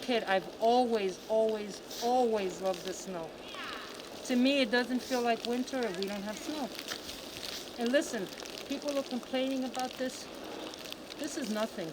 kid, I've always, always, always loved the snow. To me, it doesn't feel like winter if we don't have snow. And listen, people are complaining about this. This is nothing.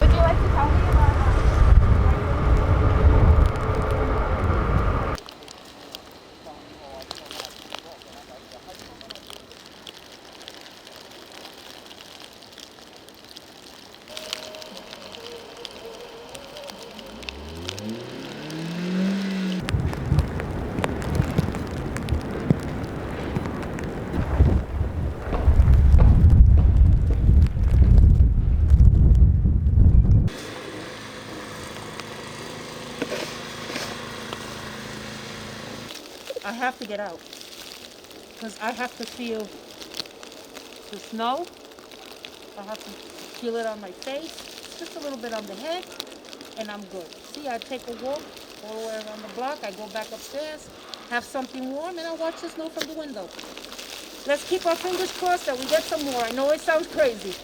Would you like to tell me about I have to get out because I have to feel the snow. I have to feel it on my face, just a little bit on the head, and I'm good. See, I take a walk all the way around the block. I go back upstairs, have something warm, and I watch the snow from the window. Let's keep our fingers crossed that we get some more. I know it sounds crazy.